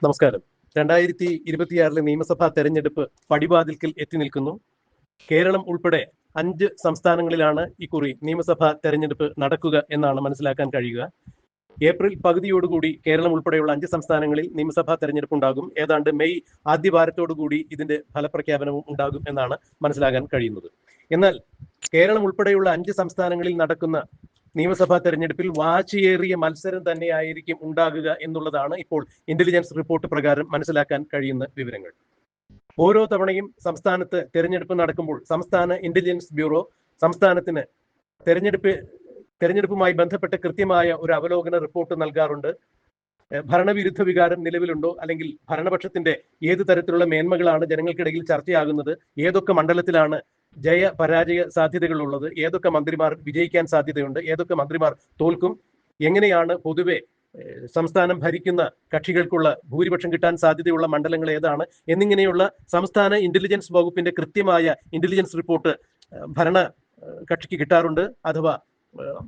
നമസ്കാരം. 2026 നിയമസഭാ തെരഞ്ഞെടുപ്പ് പടിവാതിൽക്കൽ എത്തി നിൽക്കുന്നു. കേരളം ഉൾപ്പെടെ 5 സംസ്ഥാനങ്ങളിലാണ് ഇക്കുറി നിയമസഭാ തെരഞ്ഞെടുപ്പ് നടക്കുക എന്നാണ് മനസ്സിലാക്കാൻ കഴിയുക. ഏപ്രിൽ പകുതിയോടുകൂടി കേരളം ഉൾപ്പെടെയുള്ള 5 സംസ്ഥാനങ്ങളിൽ നിയമസഭാ തെരഞ്ഞെടുപ്പ് ഉണ്ടാകും. ഏതാണ്ട് മെയ് ആദ്യവാരത്തോടുകൂടി ഇതിന്റെ ഫലപ്രഖ്യാപനവും ഉണ്ടാകും എന്നാണ് മനസ്സിലാക്കാൻ കഴിയുന്നത്. എന്നാൽ കേരളം ഉൾപ്പെടെയുള്ള 5 സംസ്ഥാനങ്ങളിൽ നടക്കുന്ന നിയമസഭാ തെരഞ്ഞെടുപ്പിൽ വാശിയേറിയ മത്സരം തന്നെയായിരിക്കും ഉണ്ടാകുക എന്നുള്ളതാണ് ഇപ്പോൾ ഇന്റലിജൻസ് റിപ്പോർട്ട് പ്രകാരം മനസ്സിലാക്കാൻ കഴിയുന്ന വിവരങ്ങൾ. ഓരോ തവണയും സംസ്ഥാനത്ത് തെരഞ്ഞെടുപ്പ് നടക്കുമ്പോൾ സംസ്ഥാന ഇന്റലിജൻസ് ബ്യൂറോ സംസ്ഥാനത്തിന് തെരഞ്ഞെടുപ്പുമായി ബന്ധപ്പെട്ട് കൃത്യമായ ഒരു അവലോകന റിപ്പോർട്ട് നൽകാറുണ്ട്. ഭരണവിരുദ്ധ വികാരം നിലവിലുണ്ടോ, അല്ലെങ്കിൽ ഭരണപക്ഷത്തിന്റെ ഏത് തരത്തിലുള്ള മേന്മകളാണ് ജനങ്ങൾക്കിടയിൽ ചർച്ചയാകുന്നത്, ഏതൊക്കെ മണ്ഡലത്തിലാണ് ജയ പരാജയ സാധ്യതകളുള്ളത്, ഏതൊക്കെ മന്ത്രിമാർ വിജയിക്കാൻ സാധ്യതയുണ്ട്, ഏതൊക്കെ മന്ത്രിമാർ തോൽക്കും, എങ്ങനെയാണ് പൊതുവെ സംസ്ഥാനം ഭരിക്കുന്ന കക്ഷികൾക്കുള്ള ഭൂരിപക്ഷം കിട്ടാൻ സാധ്യതയുള്ള മണ്ഡലങ്ങൾ ഏതാണ് എന്നിങ്ങനെയുള്ള സംസ്ഥാന ഇന്റലിജൻസ് വകുപ്പിന്റെ കൃത്യമായ ഇന്റലിജൻസ് റിപ്പോർട്ട് ഭരണ കക്ഷിക്ക് കിട്ടാറുണ്ട്, അഥവാ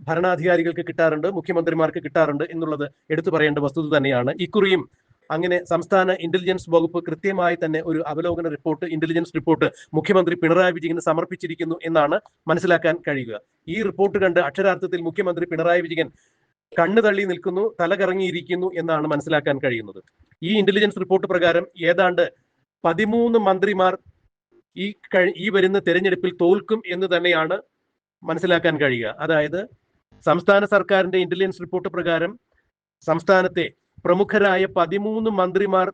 ഭരണാധികാരികൾക്ക് കിട്ടാറുണ്ട്, മുഖ്യമന്ത്രിമാർക്ക് കിട്ടാറുണ്ട് എന്നുള്ളത് എടുത്തു പറയേണ്ട വസ്തുത തന്നെയാണ്. ഇക്കുറിയും അങ്ങനെ സംസ്ഥാന ഇന്റലിജൻസ് വകുപ്പ് കൃത്യമായി തന്നെ ഒരു അവലോകന റിപ്പോർട്ട്, ഇന്റലിജൻസ് റിപ്പോർട്ട് മുഖ്യമന്ത്രി പിണറായി വിജയന് സമർപ്പിച്ചിരിക്കുന്നു എന്നാണ് മനസ്സിലാക്കാൻ കഴിയുക. ഈ റിപ്പോർട്ട് കണ്ട് അക്ഷരാർത്ഥത്തിൽ മുഖ്യമന്ത്രി പിണറായി വിജയൻ കണ്ണു തള്ളി നിൽക്കുന്നു, തലകറങ്ങിയിരിക്കുന്നു എന്നാണ് മനസ്സിലാക്കാൻ കഴിയുന്നത്. ഈ ഇന്റലിജൻസ് റിപ്പോർട്ട് പ്രകാരം ഏതാണ്ട് 13 മന്ത്രിമാർ ഈ വരുന്ന തെരഞ്ഞെടുപ്പിൽ തോൽക്കും എന്ന് തന്നെയാണ് മനസ്സിലാക്കാൻ കഴിയുക. അതായത് സംസ്ഥാന സർക്കാരിന്റെ ഇന്റലിജൻസ് റിപ്പോർട്ട് പ്രകാരം സംസ്ഥാനത്തെ പ്രമുഖരായ 13 മന്ത്രിമാർ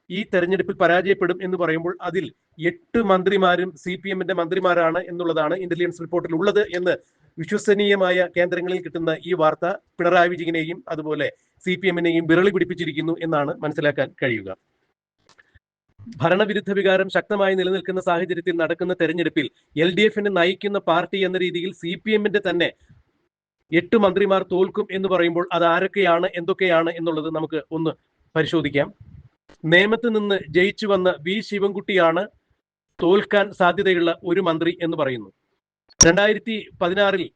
ഈ തെരഞ്ഞെടുപ്പിൽ പരാജയപ്പെടും എന്ന് പറയുമ്പോൾ അതിൽ 8 മന്ത്രിമാരും CPM-ന്റെ മന്ത്രിമാരാണ് എന്നുള്ളതാണ് ഇന്റലിജൻസ് റിപ്പോർട്ടിൽ ഉള്ളത് എന്ന് വിശ്വസനീയമായ കേന്ദ്രങ്ങളിൽ കിട്ടുന്ന ഈ വാർത്ത പിണറായി വിജയനെയും അതുപോലെ CPM-നെയും വിരളി പിടിപ്പിച്ചിരിക്കുന്നു എന്നാണ് മനസ്സിലാക്കാൻ കഴിയുക. ഭരണവിരുദ്ധ വികാരം ശക്തമായി നിലനിൽക്കുന്ന സാഹചര്യത്തിൽ നടക്കുന്ന തെരഞ്ഞെടുപ്പിൽ LDF-നെ നയിക്കുന്ന പാർട്ടി എന്ന രീതിയിൽ CPM-ന്റെ തന്നെ 8 മന്ത്രിമാർ തോൽക്കും എന്ന് പറയുമ്പോൾ അത് ആരൊക്കെയാണ്, എന്തൊക്കെയാണ് എന്നുള്ളത് നമുക്ക് ഒന്ന് പരിശോധിക്കാം. നേമത്ത് നിന്ന് ജയിച്ചു വന്ന V ശിവൻകുട്ടിയാണ് തോൽക്കാൻ സാധ്യതയുള്ള ഒരു മന്ത്രി എന്ന് പറയുന്നു. 2016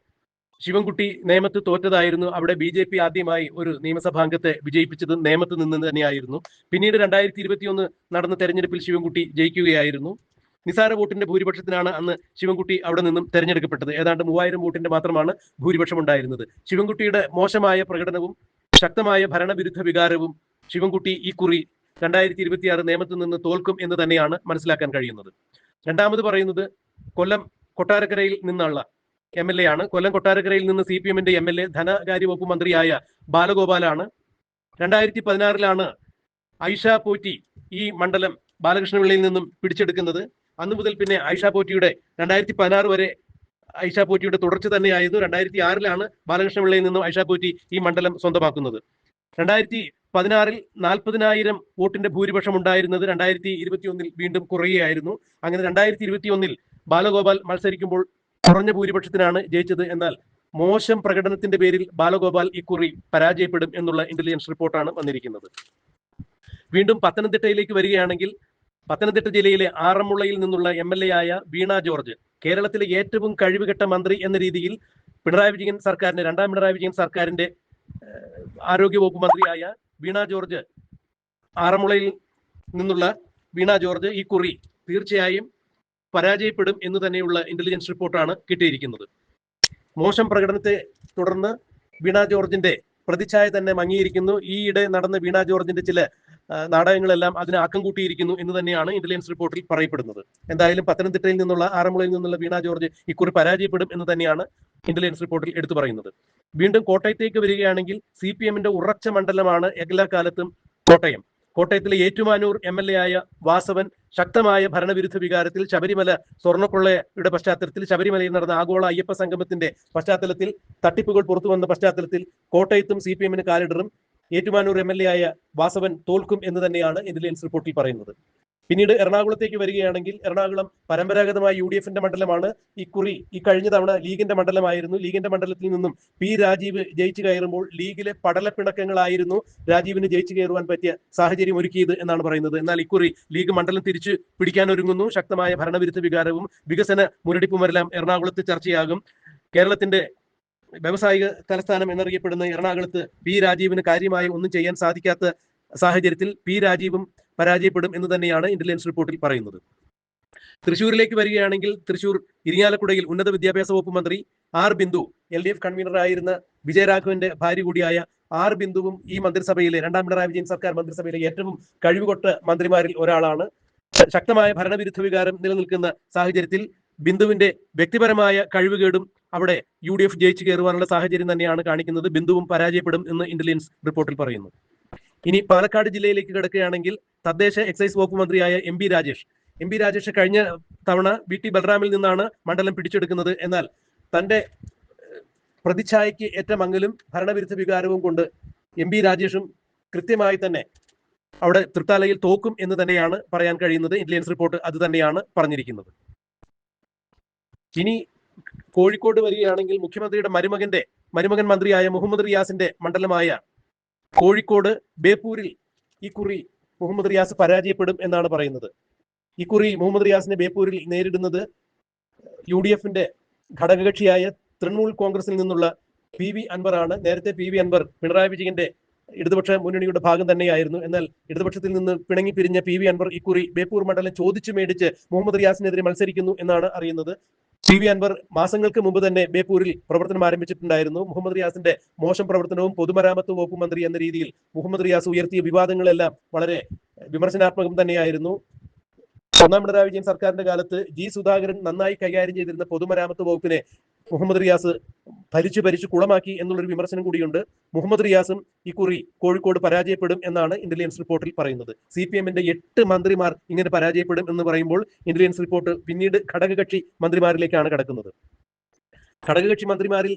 ശിവൻകുട്ടി നേമത്ത് തോറ്റതായിരുന്നു. അവിടെ BJP ആദ്യമായി ഒരു നിയമസഭാംഗത്തെ വിജയിപ്പിച്ചത് നേമത്ത് നിന്ന് തന്നെയായിരുന്നു. പിന്നീട് 2021 നടന്ന തെരഞ്ഞെടുപ്പിൽ ശിവൻകുട്ടി ജയിക്കുകയായിരുന്നു. നിസാര വോട്ടിന്റെ ഭൂരിപക്ഷത്തിനാണ് അന്ന് ശിവൻകുട്ടി അവിടെ നിന്നും തെരഞ്ഞെടുക്കപ്പെട്ടത്. ഏതാണ്ട് 3000 വോട്ടിന്റെ മാത്രമാണ് ഭൂരിപക്ഷം ഉണ്ടായിരുന്നത്. ശിവൻകുട്ടിയുടെ മോശമായ പ്രകടനവും ശക്തമായ ഭരണവിരുദ്ധ വികാരവും ശിവൻകുട്ടി ഈ കുറി 2026 നേമത്ത് നിന്ന് തോൽക്കും എന്ന് തന്നെയാണ് മനസ്സിലാക്കാൻ കഴിയുന്നത്. രണ്ടാമത് പറയുന്നത് കൊല്ലം കൊട്ടാരക്കരയിൽ നിന്നുള്ള MLA ആണ്. കൊല്ലം കൊട്ടാരക്കരയിൽ നിന്ന് CPM-ന്റെ MLA ധനകാര്യ വകുപ്പ് മന്ത്രിയായ ബാലഗോപാലാണ്. 2016 ഐഷ പോറ്റി ഈ മണ്ഡലം ബാലകൃഷ്ണപിള്ളയിൽ നിന്നും പിടിച്ചെടുക്കുന്നത്. അന്നു മുതൽ പിന്നെ ഐഷ പോറ്റിയുടെ 2016 വരെ ഐഷ പോറ്റിയുടെ തുടർച്ച തന്നെയായിരുന്നു. 2006 ബാലകൃഷ്ണപിള്ളയിൽ നിന്നും ഐഷ പോറ്റി ഈ മണ്ഡലം സ്വന്തമാക്കുന്നത്. 2016 40,000 വോട്ടിന്റെ ഭൂരിപക്ഷം ഉണ്ടായിരുന്നത് 2021 വീണ്ടും കുറയുകയായിരുന്നു. അങ്ങനെ 2021 ബാലഗോപാൽ മത്സരിക്കുമ്പോൾ കുറഞ്ഞ ഭൂരിപക്ഷത്തിനാണ് ജയിച്ചത്. എന്നാൽ മോശം പ്രകടനത്തിന്റെ പേരിൽ ബാലഗോപാൽ ഇക്കുറി പരാജയപ്പെടും എന്നുള്ള ഇന്റലിജൻസ് റിപ്പോർട്ടാണ് വന്നിരിക്കുന്നത്. വീണ്ടും പത്തനംതിട്ടയിലേക്ക് വരികയാണെങ്കിൽ പത്തനംതിട്ട ജില്ലയിലെ ആറന്മുളയിൽ നിന്നുള്ള MLA ആയ വീണ ജോർജ്, കേരളത്തിലെ ഏറ്റവും കഴിവുകെട്ട മന്ത്രി എന്ന രീതിയിൽ പിണറായി വിജയൻ സർക്കാരിന്റെ രണ്ടാം പിണറായി വിജയൻ സർക്കാരിന്റെ ആരോഗ്യവകുപ്പ് മന്ത്രിയായ വീണ ജോർജ്, ആറന്മുളയിൽ നിന്നുള്ള വീണ ജോർജ് ഈ കുറി തീർച്ചയായും പരാജയപ്പെടും എന്ന് തന്നെയുള്ള ഇന്റലിജൻസ് റിപ്പോർട്ടാണ് കിട്ടിയിരിക്കുന്നത്. മോശം പ്രകടനത്തെ തുടർന്ന് വീണ ജോർജിന്റെ പ്രതിച്ഛായ തന്നെ മങ്ങിയിരിക്കുന്നു. ഈയിടെ നടന്ന വീണ ജോർജിന്റെ ചില നാടകങ്ങളെല്ലാം അതിന് ആക്കം കൂട്ടിയിരിക്കുന്നു എന്ന് തന്നെയാണ് ഇന്റലിജൻസ് റിപ്പോർട്ടിൽ പറയപ്പെടുന്നത്. എന്തായാലും പത്തനംതിട്ടയിൽ നിന്നുള്ള ആറന്മുളയിൽ നിന്നുള്ള വീണ ജോർജ് ഇക്കുറി പരാജയപ്പെടും എന്ന് തന്നെയാണ് ഇന്റലിജൻസ് റിപ്പോർട്ടിൽ എടുത്തു പറയുന്നത്. വീണ്ടും കോട്ടയത്തേക്ക് വരികയാണെങ്കിൽ CPM-ന്റെ ഉറച്ച മണ്ഡലമാണ് എല്ലാ കാലത്തും കോട്ടയം. കോട്ടയത്തിലെ ഏറ്റുമാനൂർ MLA ആയ വാസവൻ ശക്തമായ ഭരണവിരുദ്ധ വികാരത്തിൽ, ശബരിമല സ്വർണ്ണക്കൊള്ളയുടെ പശ്ചാത്തലത്തിൽ, ശബരിമലയിൽ നടന്ന ആഗോള അയ്യപ്പ സംഗമത്തിന്റെ പശ്ചാത്തലത്തിൽ, തട്ടിപ്പുകൾ പുറത്തു വന്ന പശ്ചാത്തലത്തിൽ കോട്ടയത്തും CPM-ന് കാലിടറും. ഏറ്റുമാനൂർ MLA ആയ വാസവൻ തോൽക്കും എന്ന് തന്നെയാണ് ഇന്റലിജൻസ് റിപ്പോർട്ടിൽ പറയുന്നത്. പിന്നീട് എറണാകുളത്തേക്ക് വരികയാണെങ്കിൽ എറണാകുളം പരമ്പരാഗതമായ UDF-ന്റെ മണ്ഡലമാണ്. ഈ കഴിഞ്ഞ തവണ ലീഗിന്റെ മണ്ഡലമായിരുന്നു. ലീഗിന്റെ മണ്ഡലത്തിൽ നിന്നും P രാജീവ് ജയിച്ചു കയറുമ്പോൾ ലീഗിലെ പടലപ്പിണക്കങ്ങളായിരുന്നു രാജീവിന് ജയിച്ചു കയറുവാൻ പറ്റിയ സാഹചര്യം ഒരുക്കിയത് എന്നാണ് പറയുന്നത്. എന്നാൽ ഇക്കുറി ലീഗ് മണ്ഡലം തിരിച്ചു പിടിക്കാൻ ഒരുങ്ങുന്നു. ശക്തമായ ഭരണവിരുദ്ധ വികാരവും വികസന മുരടിപ്പുമെല്ലാം എറണാകുളത്ത് ചർച്ചയാകും. കേരളത്തിന്റെ വ്യവസായിക തലസ്ഥാനം എന്നറിയപ്പെടുന്ന എറണാകുളത്ത് P രാജീവിന് കാര്യമായി ഒന്നും ചെയ്യാൻ സാധിക്കാത്ത സാഹചര്യത്തിൽ പി രാജീവും പരാജയപ്പെടും എന്ന് തന്നെയാണ് ഇന്റലിജൻസ് റിപ്പോർട്ടിൽ പറയുന്നത്. തൃശൂരിലേക്ക് വരികയാണെങ്കിൽ തൃശൂർ ഇരിങ്ങാലക്കുടയിൽ ഉന്നത വിദ്യാഭ്യാസ വകുപ്പ് മന്ത്രി ആർ ബിന്ദു LDF കൺവീനറായിരുന്ന വിജയരാഘവന്റെ ഭാര്യ കൂടിയായ ആർ ബിന്ദുവും ഈ മന്ത്രിസഭയിലെ രണ്ടാം പിണറായി വിജയൻ സർക്കാർ മന്ത്രിസഭയിലെ ഏറ്റവും കഴിവുകൊട്ട മന്ത്രിമാരിൽ ഒരാളാണ്. ശക്തമായ ഭരണവിരുദ്ധ വികാരം നിലനിൽക്കുന്ന സാഹചര്യത്തിൽ ബിന്ദുവിന്റെ വ്യക്തിപരമായ കഴിവുകേടും അവിടെ UDF ജയിച്ചു കയറുവാനുള്ള സാഹചര്യം തന്നെയാണ് കാണിക്കുന്നത്. ബിന്ദുവും പരാജയപ്പെടും എന്ന് ഇന്റലിജൻസ് റിപ്പോർട്ടിൽ പറയുന്നു. ഇനി പാലക്കാട് ജില്ലയിലേക്ക് കിടക്കുകയാണെങ്കിൽ തദ്ദേശ എക്സൈസ് വകുപ്പ് മന്ത്രിയായ എം പി രാജേഷ് കഴിഞ്ഞ തവണ VT ബൽറാമിൽ നിന്നാണ് മണ്ഡലം പിടിച്ചെടുക്കുന്നത്. എന്നാൽ തന്റെ പ്രതിച്ഛായയ്ക്ക് ഏറ്റ മങ്ങലും ഭരണവിരുദ്ധ വികാരവും കൊണ്ട് MP രാജേഷും കൃത്യമായി തന്നെ അവിടെ തൃത്താലയിൽ തോക്കും എന്ന് തന്നെയാണ് പറയാൻ കഴിയുന്നത്. ഇന്റലിജൻസ് റിപ്പോർട്ട് അത് തന്നെയാണ് പറഞ്ഞിരിക്കുന്നത്. ഇനി കോഴിക്കോട് വരികയാണെങ്കിൽ മുഖ്യമന്ത്രിയുടെ മരുമകൻ മന്ത്രിയായ മുഹമ്മദ് റിയാസിന്റെ മണ്ഡലമായ കോഴിക്കോട് ബേപ്പൂരിൽ ഇക്കുറി മുഹമ്മദ് റിയാസ് പരാജയപ്പെടും എന്നാണ് പറയുന്നത്. ഇക്കുറി മുഹമ്മദ് റിയാസിനെ ബേപ്പൂരിൽ നേരിടുന്നത് UDFന്റെ ഘടകകക്ഷിയായ തൃണമൂൽ കോൺഗ്രസിൽ നിന്നുള്ള PV അൻവറാണ്. നേരത്തെ PV അൻവർ പിണറായി വിജയന്റെ ഇടതുപക്ഷ മുന്നണിയുടെ ഭാഗം തന്നെയായിരുന്നു. എന്നാൽ ഇടതുപക്ഷത്തിൽ നിന്ന് പിണങ്ങി പിരിഞ്ഞ PV അൻവർ ഇക്കുറി ബേപ്പൂർ മണ്ഡലം ചോദിച്ചു മേടിച്ച് മുഹമ്മദ് റിയാസിനെതിരെ മത്സരിക്കുന്നു എന്നാണ് അറിയുന്നത്. PV അൻവർ മാസങ്ങൾക്ക് മുമ്പ് തന്നെ ബേപ്പൂരിൽ പ്രവർത്തനം ആരംഭിച്ചിട്ടുണ്ടായിരുന്നു. മുഹമ്മദ് റിയാസിന്റെ മോശം പ്രവർത്തനവും പൊതുമരാമത്ത് വകുപ്പ് മന്ത്രി എന്ന രീതിയിൽ മുഹമ്മദ് റിയാസ് ഉയർത്തിയ വിവാദങ്ങളെല്ലാം വളരെ വിമർശനാത്മകം തന്നെയായിരുന്നു. ഒന്നാം പിണറായി വിജയൻ സർക്കാരിന്റെ കാലത്ത് G സുധാകരൻ നന്നായി കൈകാര്യം ചെയ്തിരുന്ന പൊതുമരാമത്ത് വകുപ്പിനെ മുഹമ്മദ് റിയാസ് ഭരിച്ചു കുളമാക്കി എന്നുള്ളൊരു വിമർശനം കൂടിയുണ്ട്. മുഹമ്മദ് റിയാസും ഇക്കുറി കോഴിക്കോട് പരാജയപ്പെടും എന്നാണ് ഇന്റലിജൻസ് റിപ്പോർട്ടിൽ പറയുന്നത്. CPMന്റെ 8 മന്ത്രിമാർ ഇങ്ങനെ പരാജയപ്പെടും എന്ന് പറയുമ്പോൾ ഇന്റലിജൻസ് റിപ്പോർട്ട് പിന്നീട് ഘടകകക്ഷി മന്ത്രിമാരിലേക്കാണ് കടക്കുന്നത്. ഘടകകക്ഷി മന്ത്രിമാരിൽ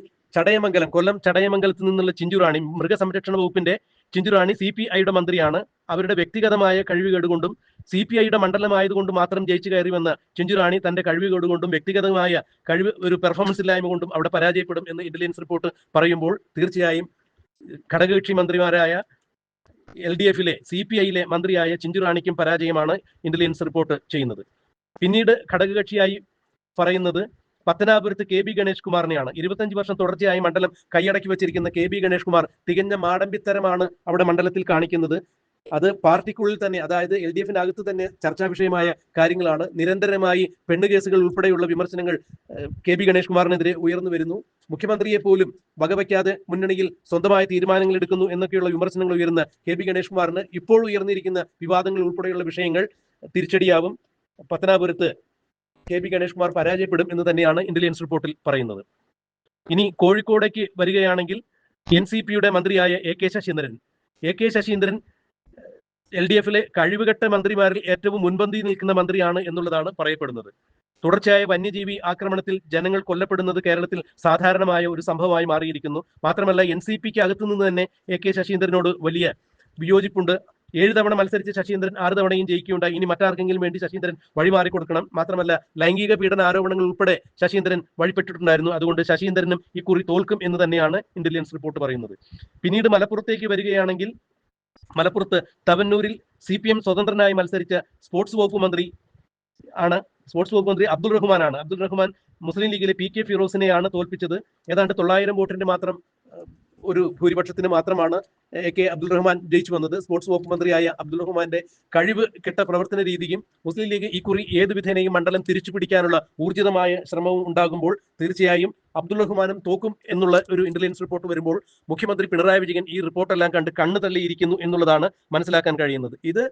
കൊല്ലം ചടയമംഗലത്ത് നിന്നുള്ള ചിഞ്ചുറാണി, മൃഗസംരക്ഷണ വകുപ്പിന്റെ ചിഞ്ചുറാണി CPIയുടെ മന്ത്രിയാണ്. അവരുടെ വ്യക്തിഗതമായ കഴിവുകേടുകൊണ്ടും CPIയുടെ മണ്ഡലമായതുകൊണ്ട് മാത്രം ജയിച്ചു കയറിവെന്ന ചിഞ്ചുറാണി തന്റെ കഴിവുകേടുകൊണ്ടും വ്യക്തിഗതമായ ഒരു പെർഫോമൻസ് ഇല്ലായ്മ കൊണ്ടും അവിടെ പരാജയപ്പെടും എന്ന് ഇന്റലിജൻസ് റിപ്പോർട്ട് പറയുമ്പോൾ തീർച്ചയായും ഘടകകക്ഷി മന്ത്രിമാരായ LDFലെ CPIയിലെ മന്ത്രിയായ ചിഞ്ചുറാണിക്കും പരാജയമാണ് ഇന്റലിജൻസ് റിപ്പോർട്ട് ചെയ്യുന്നത്. പിന്നീട് ഘടകകക്ഷിയായി പറയുന്നത് പത്തനാപുരത്ത് KB ഗണേഷ് കുമാറിനെയാണ്. 25 വർഷം തുടർച്ചയായി മണ്ഡലം കൈയടക്കി വെച്ചിരിക്കുന്ന KB ഗണേഷ് കുമാർ തികഞ്ഞ മാടമ്പിത്തരമാണ് അവിടെ മണ്ഡലത്തിൽ കാണിക്കുന്നത്. അത് പാർട്ടിക്കുള്ളിൽ തന്നെ, അതായത് LDFന്റെ അകത്ത് തന്നെ ചർച്ചാ വിഷയമായ കാര്യങ്ങളാണ്. നിരന്തരമായി പെണ്ണുകേസുകൾ ഉൾപ്പെടെയുള്ള വിമർശനങ്ങൾ KB ഗണേഷ് കുമാറിനെതിരെ ഉയർന്നു വരുന്നു. മുഖ്യമന്ത്രിയെ പോലും വകവയ്ക്കാതെ മുന്നണിയിൽ സ്വന്തമായ തീരുമാനങ്ങൾ എടുക്കുന്നു എന്നൊക്കെയുള്ള വിമർശനങ്ങൾ ഉയർന്ന KB ഗണേഷ് കുമാറിന് ഇപ്പോൾ ഉയർന്നിരിക്കുന്ന വിവാദങ്ങൾ ഉൾപ്പെടെയുള്ള വിഷയങ്ങൾ തിരിച്ചടിയാവും. പത്തനാപുരത്ത് KB ഗണേഷ് കുമാർ പരാജയപ്പെടും എന്ന് തന്നെയാണ് ഇന്റലിജൻസ് റിപ്പോർട്ടിൽ പറയുന്നത്. ഇനി കോഴിക്കോടേക്ക് വരികയാണെങ്കിൽ NCPയുടെ മന്ത്രിയായ AK ശശീന്ദ്രൻ LDFലെ കഴിവുകെട്ട മന്ത്രിമാരിൽ ഏറ്റവും മുൻപന്തിയിൽ നിൽക്കുന്ന മന്ത്രിയാണ് എന്നുള്ളതാണ് പറയപ്പെടുന്നത്. തുടർച്ചയായ വന്യജീവി ആക്രമണത്തിൽ ജനങ്ങൾ കൊല്ലപ്പെടുന്നത് കേരളത്തിൽ സാധാരണമായ ഒരു സംഭവമായി മാറിയിരിക്കുന്നു. മാത്രമല്ല NCPക്ക് അകത്തുനിന്ന് തന്നെ AK ശശീന്ദ്രനോട് വലിയ വിയോജിപ്പുണ്ട്. 7 തവണ മത്സരിച്ച ശശീന്ദ്രൻ 6 തവണയും ജയിക്കുകയുണ്ടായി. ഇനി മറ്റാർക്കെങ്കിലും വേണ്ടി ശശീന്ദ്രൻ വഴിമാറി കൊടുക്കണം. മാത്രമല്ല ലൈംഗിക പീഡന ആരോപണങ്ങൾ ഉൾപ്പെടെ ശശീന്ദ്രൻ വഴിപ്പെട്ടിട്ടുണ്ടായിരുന്നു. അതുകൊണ്ട് ശശീന്ദ്രനും ഇക്കുറി തോൽക്കും എന്ന് തന്നെയാണ് ഇന്റലിജൻസ് റിപ്പോർട്ട് പറയുന്നത്. പിന്നീട് മലപ്പുറത്തേക്ക് വരികയാണെങ്കിൽ മലപ്പുറത്ത് തവന്നൂരിൽ CPM സ്വതന്ത്രനായി മത്സരിച്ച സ്പോർട്സ് വകുപ്പ് മന്ത്രി അബ്ദുൾ റഹ്മാൻ മുസ്ലിം ലീഗിലെ PK ഫിറോസിനെയാണ് തോൽപ്പിച്ചത്. ഏതാണ്ട് 900 വോട്ടിന്റെ മാത്രം ഒരു ഭൂരിപക്ഷത്തിന് മാത്രമാണ് AK അബ്ദുൾ റഹ്മാൻ ജയിച്ചു വന്നത്. സ്പോർട്സ് വകുപ്പ് മന്ത്രിയായ അബ്ദുൾ റഹ്മാന്റെ കഴിവ് കെട്ട പ്രവർത്തന രീതിയും മുസ്ലിം ലീഗ് ഇക്കുറി ഏത് വിധേനയും മണ്ഡലം തിരിച്ചു പിടിക്കാനുള്ള ഊർജിതമായ ശ്രമവും ഉണ്ടാകുമ്പോൾ തീർച്ചയായും അബ്ദുൾ റഹ്മാനും തോക്കും എന്നുള്ള ഒരു ഇന്റലിജൻസ് റിപ്പോർട്ട് വരുമ്പോൾ മുഖ്യമന്ത്രി പിണറായി വിജയൻ ഈ റിപ്പോർട്ടെല്ലാം കണ്ട് കണ്ണു തള്ളിയിരിക്കുന്നു എന്നുള്ളതാണ് മനസ്സിലാക്കാൻ കഴിയുന്നത്. ഇത്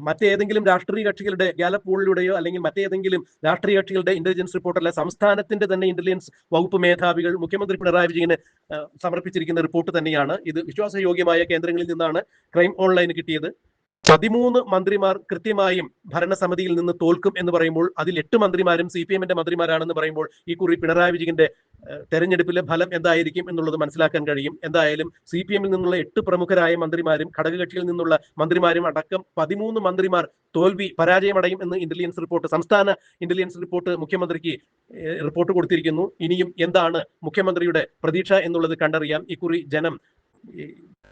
മറ്റേതെങ്കിലും രാഷ്ട്രീയ കക്ഷികളുടെ ഗാലപ്പ് പോളിലൂടെയോ അല്ലെങ്കിൽ മറ്റേതെങ്കിലും രാഷ്ട്രീയ കക്ഷികളുടെ ഇന്റലിജൻസ് റിപ്പോർട്ടല്ല, സംസ്ഥാനത്തിന്റെ തന്നെ ഇന്റലിജൻസ് വകുപ്പ് മേധാവികൾ മുഖ്യമന്ത്രി പിണറായി വിജയന് സമർപ്പിച്ചിരിക്കുന്ന റിപ്പോർട്ട് തന്നെയാണ്. ഇത് വിശ്വാസയോഗ്യമായ കേന്ദ്രങ്ങളിൽ നിന്നാണ് ക്രൈം ഓൺലൈന് കിട്ടിയത്. 13 മന്ത്രിമാർ കൃത്യമായും ഭരണസമിതിയിൽ നിന്ന് തോൽക്കും എന്ന് പറയുമ്പോൾ അതിൽ 8 മന്ത്രിമാരും CPMന്റെ മന്ത്രിമാരാണെന്ന് പറയുമ്പോൾ ഈ കുറി പിണറായി വിജയന്റെ തെരഞ്ഞെടുപ്പിലെ ഫലം എന്തായിരിക്കും എന്നുള്ളത് മനസ്സിലാക്കാൻ കഴിയും. എന്തായാലും CPMൽ നിന്നുള്ള 8 പ്രമുഖരായ മന്ത്രിമാരും ഘടകകക്ഷിയിൽ നിന്നുള്ള മന്ത്രിമാരും അടക്കം 13 മന്ത്രിമാർ പരാജയമടയും എന്ന് സംസ്ഥാന ഇന്റലിജൻസ് റിപ്പോർട്ട് മുഖ്യമന്ത്രിക്ക് റിപ്പോർട്ട് കൊടുത്തിരിക്കുന്നു. ഇനിയും എന്താണ് മുഖ്യമന്ത്രിയുടെ പ്രതീക്ഷ എന്നുള്ളത് കണ്ടറിയാം. ഇക്കുറി ജനം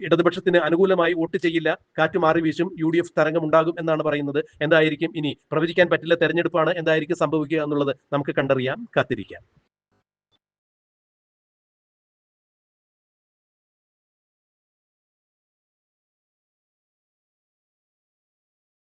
ഇടതുപക്ഷത്തിന് അനുകൂലമായി വോട്ട് ചെയ്യില്ല, കാറ്റ് മാറി വീശും, UDF തരംഗം ഉണ്ടാകും എന്നാണ് പറയുന്നത്. എന്തായിരിക്കും ഇനി പ്രവചിക്കാൻ പറ്റില്ല, തെരഞ്ഞെടുപ്പാണ്, എന്തായിരിക്കും സംഭവിക്കുക എന്നുള്ളത് നമുക്ക് കണ്ടറിയാം, കാത്തിരിക്കാം.